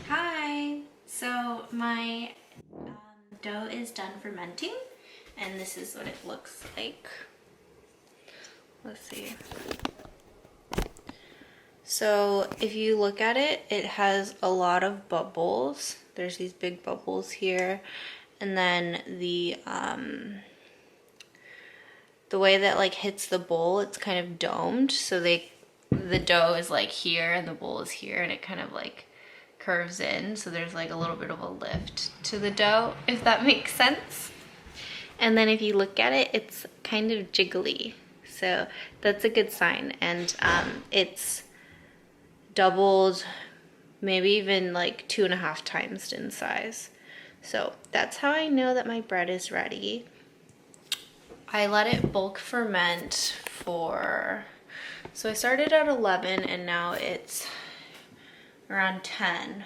Hi! So my dough is done fermenting and this is what it looks like. Let's see. So if you look at it, it has a lot of bubbles. There's these big bubbles here, and then the way that like hits the bowl, it's kind of domed, so the dough is like here and the bowl is here, and it kind of like curves in, so there's like a little bit of a lift to the dough, if that makes sense. And then if you look at it, it's kind of jiggly, so that's a good sign. And it's doubled, maybe even like 2.5 times in size. So that's how I know that my bread is ready. I let it bulk ferment so I started at 11 and now it's around 10.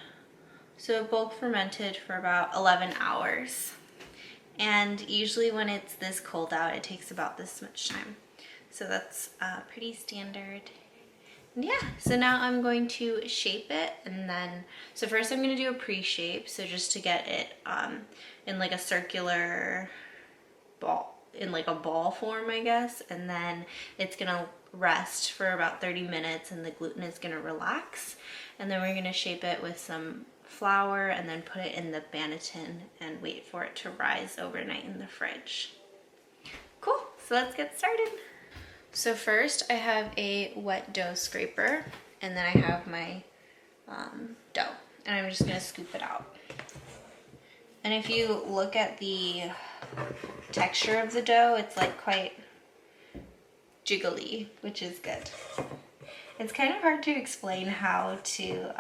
So it bulk fermented for about 11 hours. And usually when it's this cold out, it takes about this much time. So that's pretty standard. And yeah, so now I'm going to shape it, and then, so first I'm gonna do a pre-shape, so just to get it in like a circular ball, in like a ball form, I guess, and then it's gonna rest for about 30 minutes and the gluten is gonna relax, and then we're gonna shape it with some flour and then put it in the Banneton and wait for it to rise overnight in the fridge. Cool, so let's get started. So first I have a wet dough scraper, and then I have my dough, and I'm just gonna scoop it out. And if you look at the texture of the dough, it's like quite jiggly, which is good. It's kind of hard to explain how to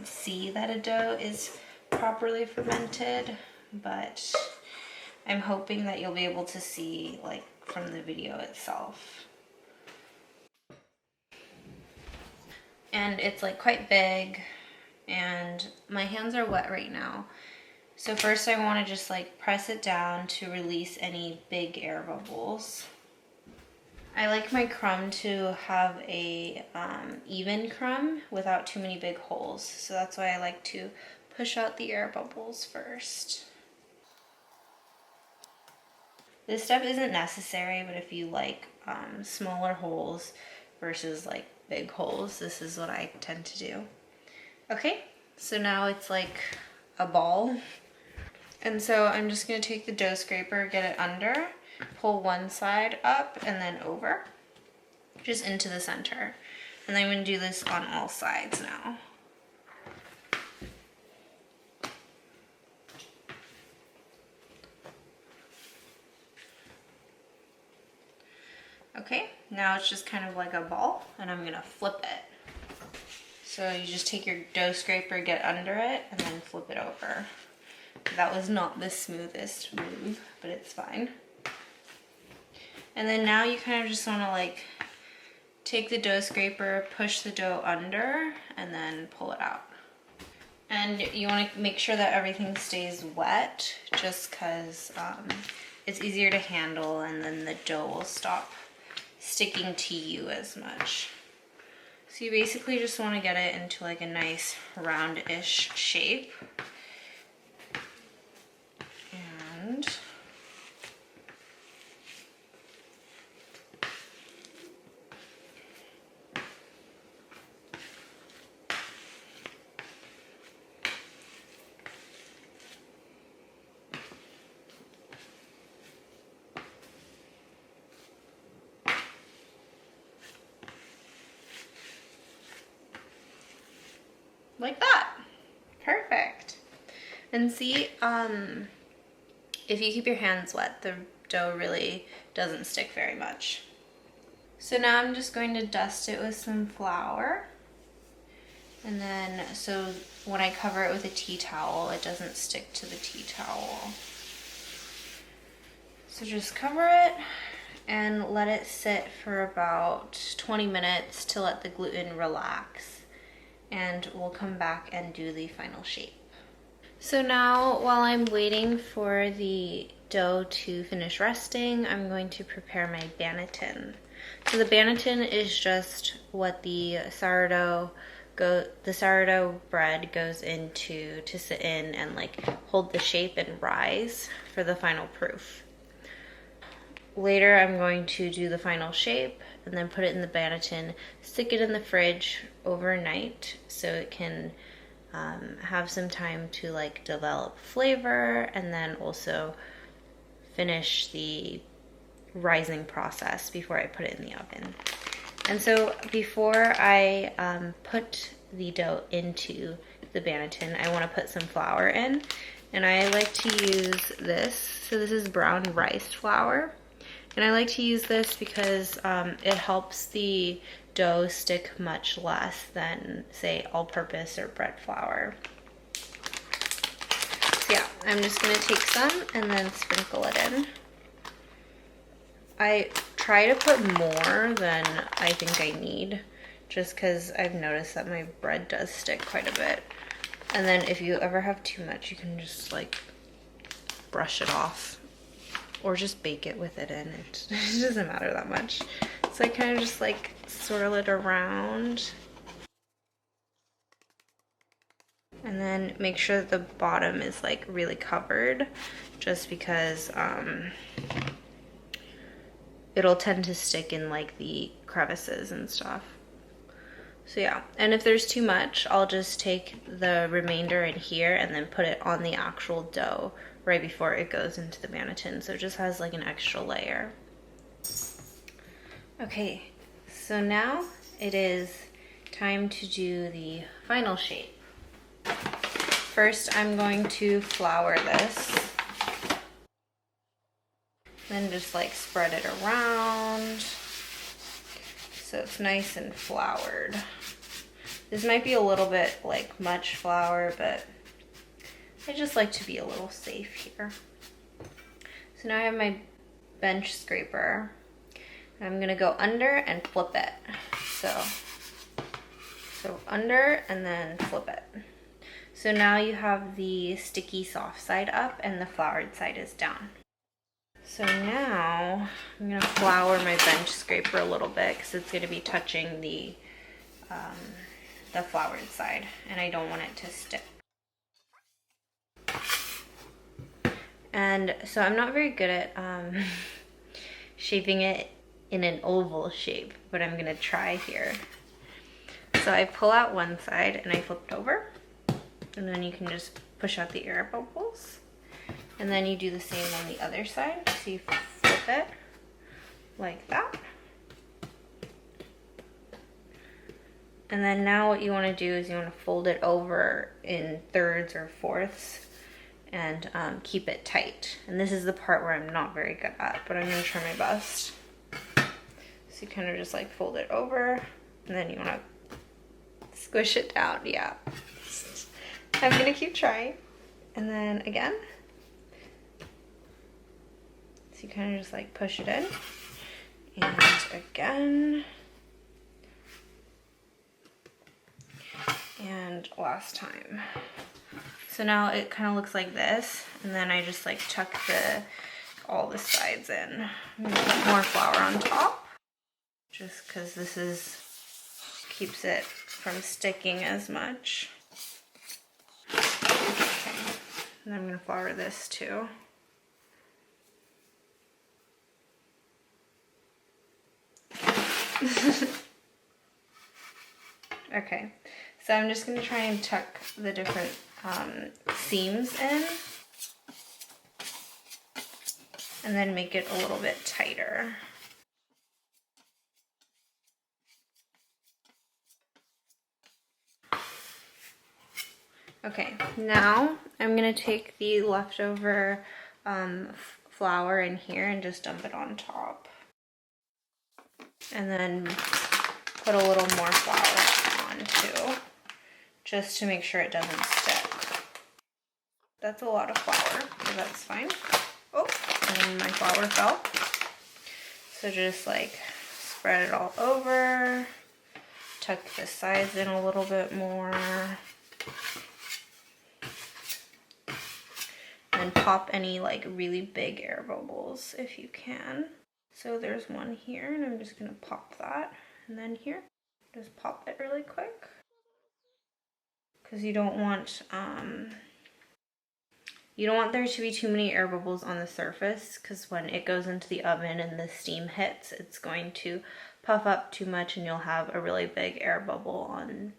see that a dough is properly fermented, but I'm hoping that you'll be able to see like from the video itself. And it's like quite big, and my hands are wet right now. So first I want to just like press it down to release any big air bubbles. I like my crumb to have a even crumb without too many big holes. So that's why I like to push out the air bubbles first. This step isn't necessary, but if you like smaller holes versus like big holes, this is what I tend to do. Okay, so now it's like a ball. And so I'm just gonna take the dough scraper, get it under, pull one side up and then over, just into the center. And then I'm gonna do this on all sides now. Okay, now it's just kind of like a ball, and I'm gonna flip it. So you just take your dough scraper, get under it, and then flip it over. That was not the smoothest move, but it's fine. And then now you kind of just wanna like take the dough scraper, push the dough under, and then pull it out. And you wanna make sure that everything stays wet, just cause it's easier to handle, and then the dough will stop sticking to you as much. So you basically just want to get it into like a nice round-ish shape. And like that. Perfect. And see, if you keep your hands wet, the dough really doesn't stick very much. So now I'm just going to dust it with some flour. And then, so when I cover it with a tea towel, it doesn't stick to the tea towel. So just cover it and let it sit for about 20 minutes to let the gluten relax. And we'll come back and do the final shape. So now, while I'm waiting for the dough to finish resting, I'm going to prepare my Banneton. So the Banneton is just what the sourdough the sourdough bread goes into to sit in and like hold the shape and rise for the final proof. Later I'm going to do the final shape and then put it in the Banneton, stick it in the fridge overnight so it can have some time to like develop flavor, and then also finish the rising process before I put it in the oven. And so before I put the dough into the Banneton, I want to put some flour in, and I like to use this. So this is brown rice flour, and I like to use this because it helps the dough stick much less than, say, all-purpose or bread flour. So yeah, I'm just gonna take some and then sprinkle it in. I try to put more than I think I need, just because I've noticed that my bread does stick quite a bit. And then if you ever have too much, you can just like brush it off or just bake it with it in. It doesn't matter that much. So I kind of just like swirl it around. And then make sure that the bottom is like really covered, just because it'll tend to stick in like the crevices and stuff. So yeah, and if there's too much, I'll just take the remainder in here and then put it on the actual dough right before it goes into the Banneton, so it just has like an extra layer. Okay, so now it is time to do the final shape. First, I'm going to flour this, then just like spread it around so it's nice and floured. This might be a little bit like much flour, but I just like to be a little safe here. So now I have my bench scraper. I'm gonna go under and flip it. So under and then flip it. So now you have the sticky soft side up and the floured side is down. So now I'm gonna flour my bench scraper a little bit because it's gonna be touching the floured side, and I don't want it to stick. And so I'm not very good at shaping it in an oval shape, but I'm gonna try here. So I pull out one side and I flip it over, and then you can just push out the air bubbles. And then you do the same on the other side. So you flip it like that. And then now what you want to do is you want to fold it over in thirds or fourths and keep it tight. And this is the part where I'm not very good at, but I'm going to try my best. So you kind of just like fold it over, and then you want to squish it down. Yeah. I'm going to keep trying. And then again. So you kind of just like push it in, and again, and last time. So now it kind of looks like this, and then I just like tuck all the sides in. I'm gonna put more flour on top, just because this keeps it from sticking as much. Okay. And I'm gonna flour this too. Okay, so I'm just going to try and tuck the different seams in, and then make it a little bit tighter. Okay, now I'm going to take the leftover flour in here and just dump it on top. And then put a little more flour on too, just to make sure it doesn't stick. That's a lot of flour, so that's fine. Oh, and my flour fell. So just like spread it all over, tuck the sides in a little bit more, and pop any like really big air bubbles if you can. So there's one here, and I'm just gonna pop that. And then here, just pop it really quick. because you don't want there to be too many air bubbles on the surface, because when it goes into the oven and the steam hits, it's going to puff up too much and you'll have a really big air bubble on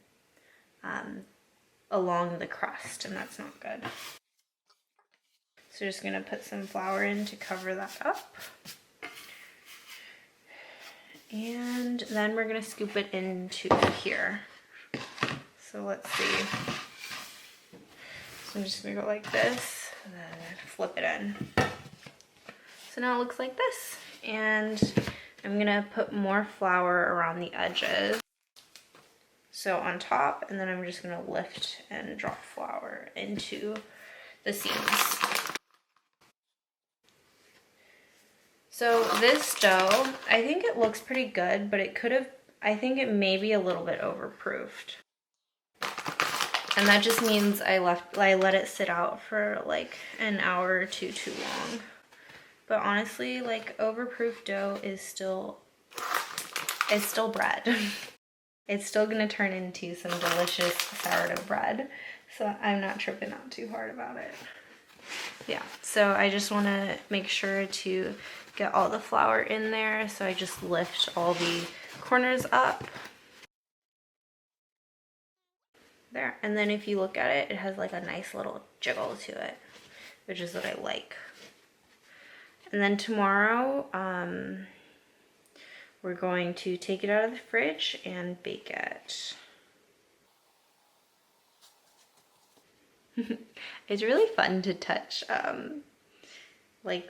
along the crust, and that's not good. So just gonna put some flour in to cover that up. And then we're gonna scoop it into here. So let's see. So I'm just gonna go like this and then flip it in. So now it looks like this. And I'm gonna put more flour around the edges. So on top, and then I'm just gonna lift and drop flour into the seams. So this dough, I think it looks pretty good, but I think it may be a little bit overproofed. And that just means I let it sit out for like an hour or two too long. But honestly, like overproof dough is still bread. It's still gonna turn into some delicious sourdough bread. So I'm not tripping out too hard about it. Yeah, so I just wanna make sure to get all the flour in there. So I just lift all the corners up. There, and then if you look at it, it has like a nice little jiggle to it, which is what I like. And then tomorrow, we're going to take it out of the fridge and bake it. It's really fun to touch like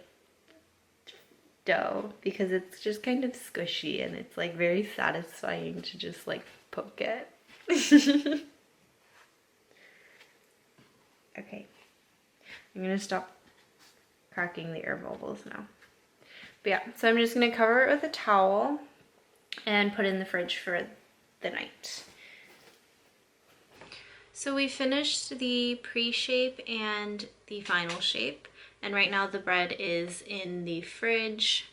dough because it's just kind of squishy and it's like very satisfying to just like poke it. Okay, I'm gonna stop cracking the air bubbles now. But yeah, so I'm just gonna cover it with a towel and put it in the fridge for the night. So we finished the pre-shape and the final shape, and right now the bread is in the fridge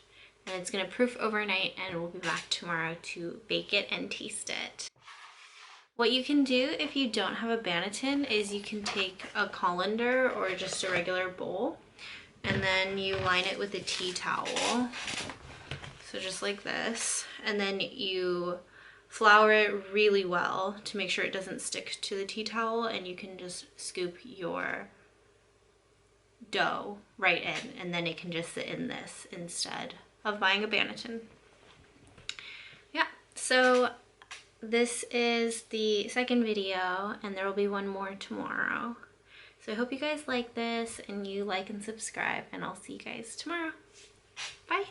and it's gonna proof overnight, and we'll be back tomorrow to bake it and taste it. What you can do if you don't have a Banneton is you can take a colander or just a regular bowl, and then you line it with a tea towel. So just like this, and then you flour it really well to make sure it doesn't stick to the tea towel, and you can just scoop your dough right in, and then it can just sit in this instead of buying a Banneton. Yeah, so this is the second video, and there will be one more tomorrow. So I hope you guys like this and you like and subscribe, and I'll see you guys tomorrow. Bye.